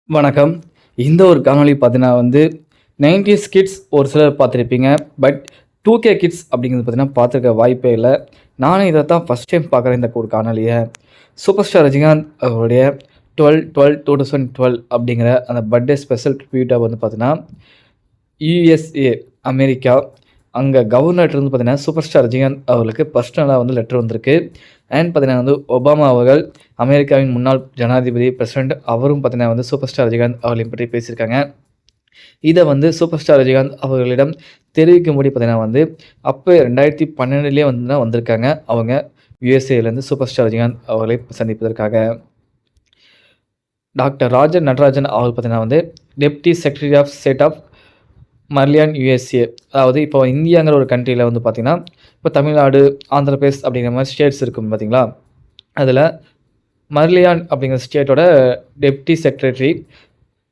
வணக்கம். இந்த ஒரு காணொளி பார்த்தீங்கன்னா 90s கிட்ஸ் ஒரு சிலர் பார்த்துருப்பீங்க. பட் 2K கிட்ஸ் அப்படிங்கிறது பார்த்தீங்கன்னா பார்த்துருக்க வாய்ப்பே இல்ல. நானும் இத தான் ஃபர்ஸ்ட் டைம் பார்க்குறேன் இந்த ஒரு காணொளிய. சூப்பர் ஸ்டார் ரஜினிகாந்த் அவருடைய 12/12/2012 அப்படிங்கிற அந்த பர்த்டே ஸ்பெஷல் ட்ரிபியூட்டா பார்த்தீங்கன்னா, USA அமெரிக்கா அங்க கவர்னர்ட்டருந்து பார்த்தீங்கன்னா, சூப்பர் ஸ்டார் ரஜினிகாந்த் அவர்களுக்கு பர்சனலா லெட்டர் வந்திருக்கு. அண்ட் பார்த்தீங்கன்னா ஒபாமா அவர்கள் அமெரிக்காவின் முன்னாள் ஜனாதிபதி, பிரசிடென்ட் அவரும் பார்த்தீங்கன்னா சூப்பர் ஸ்டார் ரஜினிகாந்த் அவர்களைப் பற்றி பேசியிருக்காங்க. இத சூப்பர் ஸ்டார் ரஜினிகாந்த் அவர்களிடம் தெரிவிக்கும்படி பார்த்தீங்கன்னா அப்போ 2012லயே வந்திருக்காங்க. அவங்க USAலேருந்து சூப்பர் ஸ்டார் ரஜினிகாந்த் அவர்களை சந்திப்பதற்காக. டாக்டர் ராஜன் நடராஜன் அவர்கள் பார்த்தீங்கன்னா deputy secretary of state of மர்லியான் USA. அதாவது இப்போ இந்தியாங்கிற ஒரு கண்ட்ரியில் பார்த்தீங்கன்னா, இப்போ தமிழ்நாடு, ஆந்திர பிரதேஷ் அப்படிங்கிற மாதிரி ஸ்டேட்ஸ் இருக்கும் பார்த்தீங்களா? அதில் மர்லியான் அப்படிங்கிற ஸ்டேட்டோட டெப்டி செக்ரட்டரி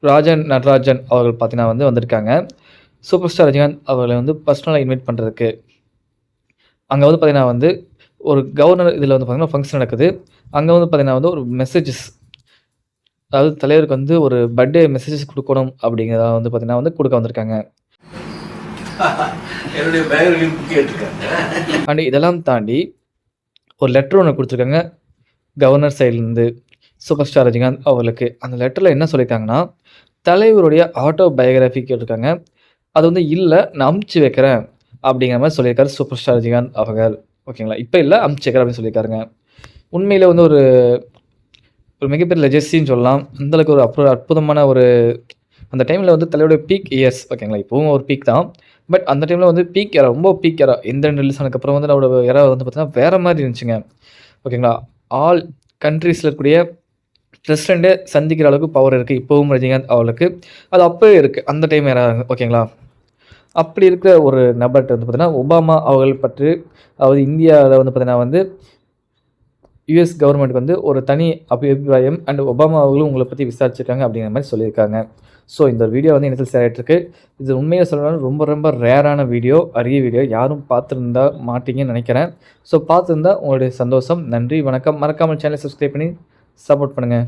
ராஜன் நடராஜன் அவர்கள் பார்த்தீங்கன்னா வந்திருக்காங்க. சூப்பர் ஸ்டார் ரஜினிகாந்த் அவர்களை பர்சனலாக இன்வைட் பண்ணுறதுக்கு. அங்கே பார்த்தீங்கன்னா ஒரு கவர்னர் இதில் பார்த்தீங்கன்னா ஃபங்க்ஷன் நடக்குது. அங்கே பார்த்தீங்கன்னா ஒரு மெசேஜஸ், அதாவது தலைவருக்கு ஒரு பர்த்டே மெசேஜஸ் கொடுக்கணும் அப்படிங்கிறத பார்த்தீங்கன்னா கொடுக்க வந்திருக்காங்க. என்னுடைய பயோகிராஃபி கேட்டிருக்காங்க. அண்ட் இதெல்லாம் தாண்டி ஒரு லெட்டர் ஒன்று கொடுத்துருக்காங்க கவர்னர் சைட்லேருந்து சூப்பர் ஸ்டார் ரஜினிகாந்த் அவர்களுக்கு. அந்த லெட்டரில் என்ன சொல்லியிருக்காங்கன்னா, தலைவருடைய ஆட்டோ பயோகிராஃபி கேட்டிருக்காங்க. அது இல்லை, நான் அமுச்சு வைக்கிறேன் அப்படிங்கிற மாதிரி சொல்லியிருக்காரு சூப்பர் ஸ்டார் ரஜினிகாந்த் அவர்கள். ஓகேங்களா? இப்போ இல்லை, அமுச்சு வைக்கிறேன் அப்படின்னு சொல்லியிருக்காருங்க. உண்மையில் ஒரு ஒரு மிகப்பெரிய லெஜெசின்னு சொல்லலாம். அந்தளவுக்கு ஒரு அற்புதமான ஒரு அந்த டைமில் தலைவருடைய பீக் இயர்ஸ். ஓகேங்களா? இப்போவும் ஒரு பீக் தான். பட் அந்த டைமில் பீக் எரா, ரொம்ப பீக் எரா. இந்த ரிலீஸ் ஆனதுக்கப்புறம் அவரோட எரா பார்த்தீங்கன்னா வேறு மாதிரி இருந்துச்சுங்க. ஓகேங்களா? ஆல் கண்ட்ரீஸில் இருக்கக்கூடிய பிரசிடெண்ட்டே சந்திக்கிற அளவுக்கு பவர் இருக்குது இப்போவும் ரஜினிகாந்த் அவர்களுக்கு. அது அப்போவே இருக்குது, அந்த டைம் எரா. ஓகேங்களா? அப்படி இருக்கிற ஒரு நபர்கிட்ட பார்த்தீங்கன்னா ஒபாமா அவர்கள் பற்றி, அதாவது இந்தியாவில் பார்த்தீங்கன்னா US கவர்மெண்ட்டுக்கு ஒரு தனி அபிப்பிராயம். அண்ட் ஒபாமா அவர்களும் உங்களை பற்றி விசாரிச்சிருக்காங்க அப்படிங்கிற மாதிரி சொல்லியிருக்காங்க. ஸோ இந்த ஒரு வீடியோ இணையத்தில் ஷேர் ஆகிட்டுருக்கு. இது உண்மையை சொல்லணும்னா ரொம்ப ரொம்ப ரேரான வீடியோ, அரிய வீடியோ. யாரும் பார்த்துருந்தா மாட்டீங்கன்னு நினைக்கிறேன். ஸோ பார்த்துருந்தா உங்களுடைய சந்தோஷம். நன்றி, வணக்கம். மறக்காமல் சேனலை சப்ஸ்கிரைப் பண்ணி சப்போர்ட் பண்ணுங்கள்.